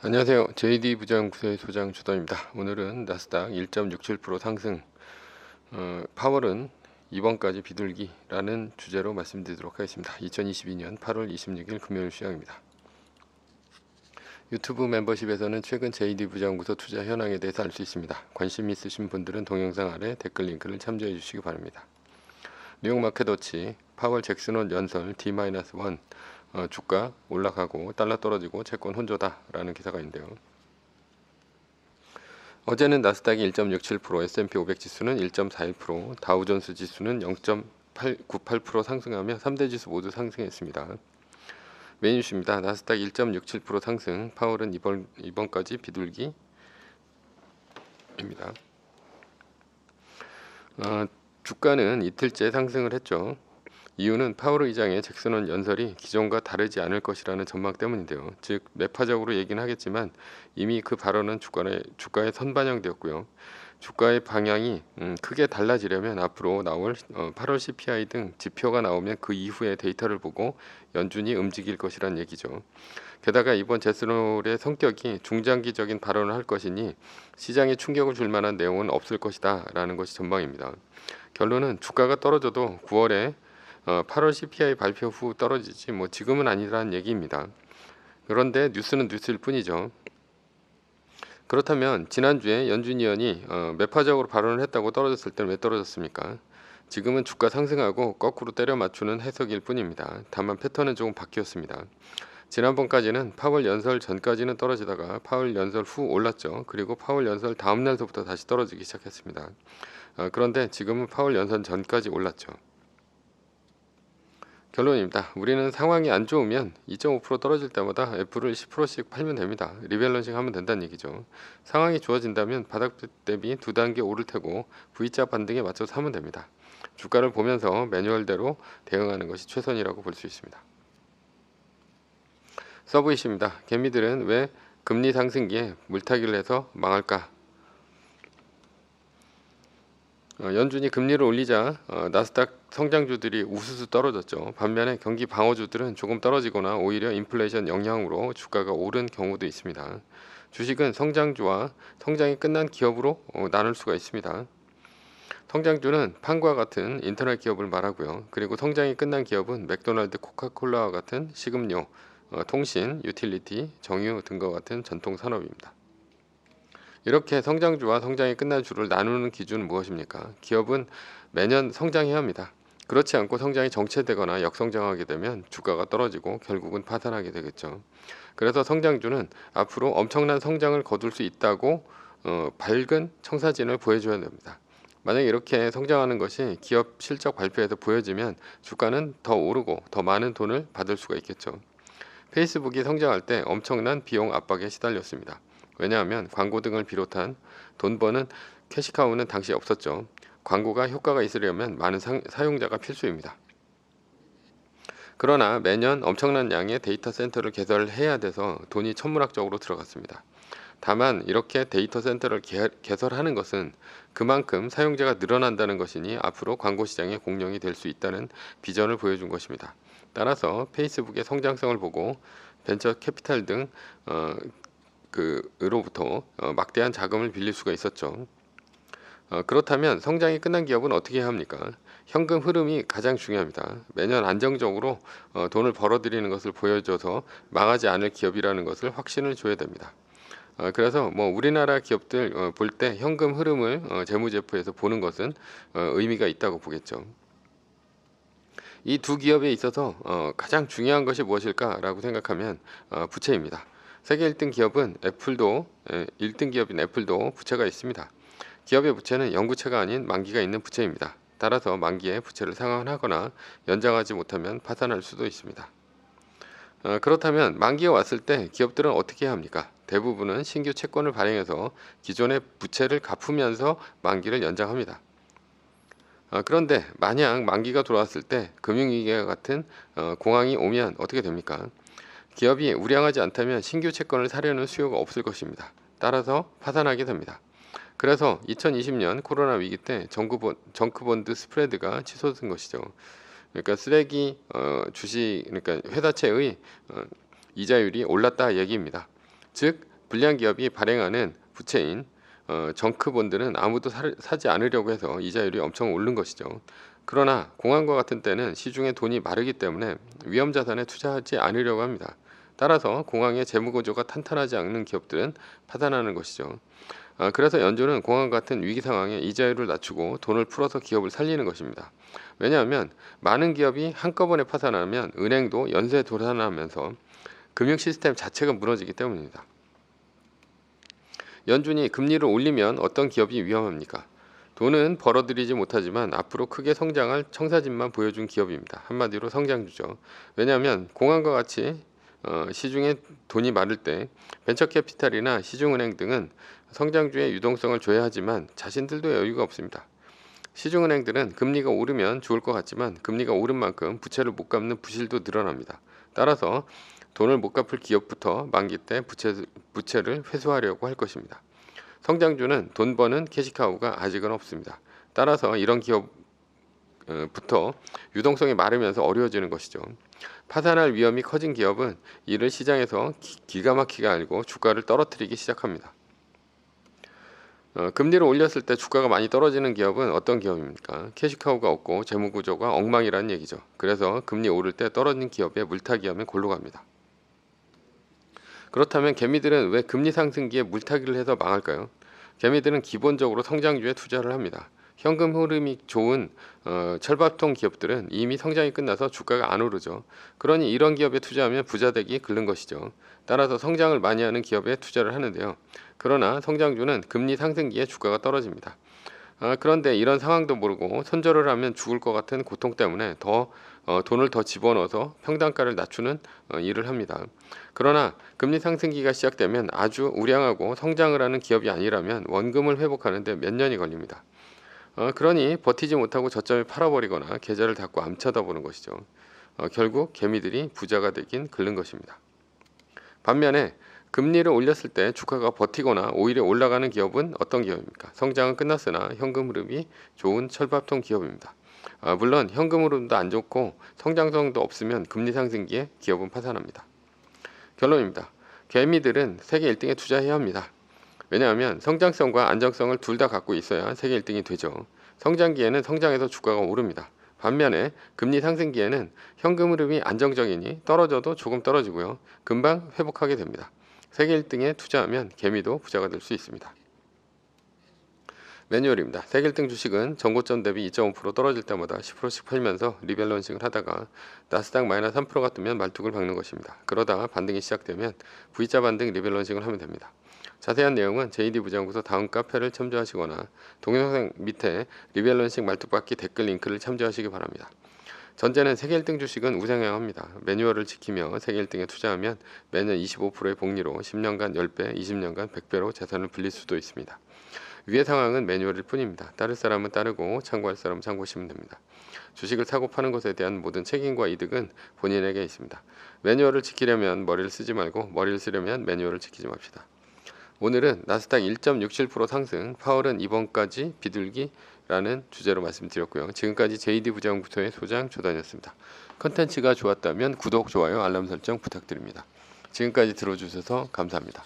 안녕하세요. JD 부장구세 소장 주도입니다. 오늘은 나스닥 1.67% 상승, 파월은 이번까지 비둘기라는 주제로 말씀드리도록 하겠습니다. 2022년 8월 26일 금요일 시황입니다. 유튜브 멤버십에서는 최근 JD 부장구세 투자 현황에 대해서 알 수 있습니다. 관심 있으신 분들은 동영상 아래 댓글 링크를 참조해 주시기 바랍니다. 뉴욕 마켓워치 파월 잭슨원 연설 D-1 주가 올라가고 달러 떨어지고 채권 혼조다라는 기사가 있는데요. 어제는 나스닥이 1.67%, S&P 500 지수는 1.41%, 다우존스 지수는 0.98% 상승하며 3대 지수 모두 상승했습니다. 메인 이슈입니다. 나스닥 1.67% 상승, 파월은 이번까지 비둘기입니다. 주가는 이틀째 상승을 했죠. 이유는 파월 의장의 잭슨원 연설이 기존과 다르지 않을 것이라는 전망 때문인데요. 즉 매파적으로 얘기는 하겠지만 이미 그 발언은 주가에 선반영되었고요. 주가의 방향이 크게 달라지려면 앞으로 나올 8월 CPI 등 지표가 나오면 그 이후의 데이터를 보고 연준이 움직일 것이란 얘기죠. 게다가 이번 잭슨홀의 성격이 중장기적인 발언을 할 것이니 시장에 충격을 줄 만한 내용은 없을 것이다 라는 것이 전망입니다. 결론은 주가가 떨어져도 9월에 8월 CPI 발표 후 떨어지지 뭐 지금은 아니라는 얘기입니다. 그런데 뉴스는 뉴스일 뿐이죠. 그렇다면 지난주에 연준 의원이 매파적으로 발언을 했다고 떨어졌을 때는 왜 떨어졌습니까? 지금은 주가 상승하고 거꾸로 때려 맞추는 해석일 뿐입니다. 다만 패턴은 조금 바뀌었습니다. 지난번까지는 파월 연설 전까지는 떨어지다가 파월 연설 후 올랐죠. 그리고 파월 연설 다음 날서부터 다시 떨어지기 시작했습니다. 그런데 지금은 파월 연설 전까지 올랐죠. 결론입니다. 우리는 상황이 안 좋으면 2.5% 떨어질 때마다 애플을 10%씩 팔면 됩니다. 리밸런싱 하면 된다는 얘기죠. 상황이 좋아진다면 바닥 대비 2단계 오를 테고 V자 반등에 맞춰서 사면 됩니다. 주가를 보면서 매뉴얼대로 대응하는 것이 최선이라고 볼 수 있습니다. 서브이슈입니다. 개미들은 왜 금리 상승기에 물타기를 해서 망할까? 연준이 금리를 올리자 나스닥 성장주들이 우수수 떨어졌죠. 반면에 경기 방어주들은 조금 떨어지거나 오히려 인플레이션 영향으로 주가가 오른 경우도 있습니다. 주식은 성장주와 성장이 끝난 기업으로 나눌 수가 있습니다. 성장주는 판과 같은 인터넷 기업을 말하고요. 그리고 성장이 끝난 기업은 맥도날드, 코카콜라와 같은 식음료, 통신, 유틸리티, 정유 등과 같은 전통 산업입니다. 이렇게 성장주와 성장이 끝난 주를 나누는 기준은 무엇입니까? 기업은 매년 성장해야 합니다. 그렇지 않고 성장이 정체되거나 역성장하게 되면 주가가 떨어지고 결국은 파산하게 되겠죠. 그래서 성장주는 앞으로 엄청난 성장을 거둘 수 있다고 밝은 청사진을 보여줘야 됩니다. 만약 이렇게 성장하는 것이 기업 실적 발표에서 보여지면 주가는 더 오르고 더 많은 돈을 받을 수가 있겠죠. 페이스북이 성장할 때 엄청난 비용 압박에 시달렸습니다. 왜냐하면 광고 등을 비롯한 돈 버는 캐시카우는 당시 없었죠. 광고가 효과가 있으려면 많은 사용자가 필수입니다. 그러나 매년 엄청난 양의 데이터 센터를 개설해야 돼서 돈이 천문학적으로 들어갔습니다. 다만 이렇게 데이터 센터를 개설하는 것은 그만큼 사용자가 늘어난다는 것이니 앞으로 광고 시장의 공룡이 될 수 있다는 비전을 보여준 것입니다. 따라서 페이스북의 성장성을 보고 벤처 캐피탈 등 으로부터 막대한 자금을 빌릴 수가 있었죠. 그렇다면 성장이 끝난 기업은 어떻게 해야 합니까? 현금 흐름이 가장 중요합니다. 매년 안정적으로 돈을 벌어들이는 것을 보여줘서 망하지 않을 기업이라는 것을 확신을 줘야 됩니다. 그래서 뭐 우리나라 기업들 볼 때 현금 흐름을 재무제표에서 보는 것은 의미가 있다고 보겠죠. 이 두 기업에 있어서 가장 중요한 것이 무엇일까라고 생각하면 부채입니다. 세계 1등 기업은 애플도 1등 기업인 애플도 부채가 있습니다. 기업의 부채는 영구채가 아닌 만기가 있는 부채입니다. 따라서 만기에 부채를 상환하거나 연장하지 못하면 파산할 수도 있습니다. 그렇다면 만기가 왔을 때 기업들은 어떻게 해야 합니까? 대부분은 신규 채권을 발행해서 기존의 부채를 갚으면서 만기를 연장합니다. 그런데 만약 만기가 돌아왔을 때 금융위기와 같은 공황이 오면 어떻게 됩니까? 기업이 우량하지 않다면 신규 채권을 사려는 수요가 없을 것입니다. 따라서 파산하게 됩니다. 그래서 2020년 코로나 위기 때 정크본드 스프레드가 치솟은 것이죠. 그러니까 쓰레기 주식 그러니까 회사채의 이자율이 올랐다 얘기입니다. 즉 불리한 기업이 발행하는 부채인 정크본드는 아무도 사지 않으려고 해서 이자율이 엄청 오른 것이죠. 그러나 공항과 같은 때는 시중에 돈이 마르기 때문에 위험 자산에 투자하지 않으려고 합니다. 따라서 공항의 재무 구조가 탄탄하지 않는 기업들은 파산하는 것이죠. 그래서 연준은 공항 같은 위기 상황에 이자율을 낮추고 돈을 풀어서 기업을 살리는 것입니다. 왜냐하면 많은 기업이 한꺼번에 파산하면 은행도 연쇄 도산하면서 금융 시스템 자체가 무너지기 때문입니다. 연준이 금리를 올리면 어떤 기업이 위험합니까? 돈은 벌어들이지 못하지만 앞으로 크게 성장할 청사진만 보여준 기업입니다. 한마디로 성장주죠. 왜냐하면 공항과 같이 시중에 돈이 많을 때 벤처캐피탈이나 시중은행 등은 성장주의 유동성을 줘야 하지만 자신들도 여유가 없습니다. 시중은행들은 금리가 오르면 좋을 것 같지만 금리가 오른 만큼 부채를 못 갚는 부실도 늘어납니다. 따라서 돈을 못 갚을 기업부터 만기 때 부채를 회수하려고 할 것입니다. 성장주는 돈 버는 캐시카우가 아직은 없습니다. 따라서 이런 기업부터 유동성이 마르면서 어려워지는 것이죠. 파산할 위험이 커진 기업은 이를 시장에서 기가 막히게 알고 주가를 떨어뜨리기 시작합니다. 금리를 올렸을 때 주가가 많이 떨어지는 기업은 어떤 기업입니까? 캐시카우가 없고 재무구조가 엉망이라는 얘기죠. 그래서 금리 오를 때 떨어진 기업에 물타기 하면 골로 갑니다. 그렇다면 개미들은 왜 금리 상승기에 물타기를 해서 망할까요? 개미들은 기본적으로 성장주에 투자를 합니다. 현금 흐름이 좋은 철밥통 기업들은 이미 성장이 끝나서 주가가 안 오르죠. 그러니 이런 기업에 투자하면 부자 되기 글른 것이죠. 따라서 성장을 많이 하는 기업에 투자를 하는데요. 그러나 성장주는 금리 상승기에 주가가 떨어집니다. 그런데 이런 상황도 모르고 손절을 하면 죽을 것 같은 고통 때문에 돈을 더 집어넣어서 평단가를 낮추는 일을 합니다. 그러나 금리 상승기가 시작되면 아주 우량하고 성장을 하는 기업이 아니라면 원금을 회복하는 데 몇 년이 걸립니다. 그러니 버티지 못하고 저점에 팔아버리거나 계좌를 닫고 암 쳐다보는 것이죠. 결국 개미들이 부자가 되긴 글른 것입니다. 반면에 금리를 올렸을 때 주가가 버티거나 오히려 올라가는 기업은 어떤 기업입니까? 성장은 끝났으나 현금 흐름이 좋은 철밥통 기업입니다. 물론 현금 흐름도 안 좋고 성장성도 없으면 금리 상승기에 기업은 파산합니다. 결론입니다. 개미들은 세계 1등에 투자해야 합니다. 왜냐하면 성장성과 안정성을 둘 다 갖고 있어야 세계 1등이 되죠. 성장기에는 성장해서 주가가 오릅니다. 반면에 금리 상승기에는 현금 흐름이 안정적이니 떨어져도 조금 떨어지고요. 금방 회복하게 됩니다. 세계 1등에 투자하면 개미도 부자가 될 수 있습니다. 매뉴얼입니다. 세계 1등 주식은 전고점 대비 2.5% 떨어질 때마다 10%씩 팔면서 리밸런싱을 하다가 나스닥 마이너스 3%가 뜨면 말뚝을 박는 것입니다. 그러다 반등이 시작되면 V자 반등 리밸런싱을 하면 됩니다. 자세한 내용은 JD 부장부서 다음 카페를 참조하시거나 동영상 밑에 리밸런싱 말뚝박기 댓글 링크를 참조하시기 바랍니다. 전제는 세계 1등 주식은 우상향 합니다. 매뉴얼을 지키며 세계 1등에 투자하면 매년 25%의 복리로 10년간 10배, 20년간 100배로 재산을 불릴 수도 있습니다. 위의 상황은 매뉴얼일 뿐입니다. 따를 사람은 따르고 참고할 사람은 참고하시면 됩니다. 주식을 사고 파는 것에 대한 모든 책임과 이득은 본인에게 있습니다. 매뉴얼을 지키려면 머리를 쓰지 말고 머리를 쓰려면 매뉴얼을 지키지 맙시다. 오늘은 나스닥 1.67% 상승, 파월은 이번까지 비둘기라는 주제로 말씀드렸고요. 지금까지 JD 부장부서의 소장 조단이었습니다. 컨텐츠가 좋았다면 구독, 좋아요, 알람 설정 부탁드립니다. 지금까지 들어주셔서 감사합니다.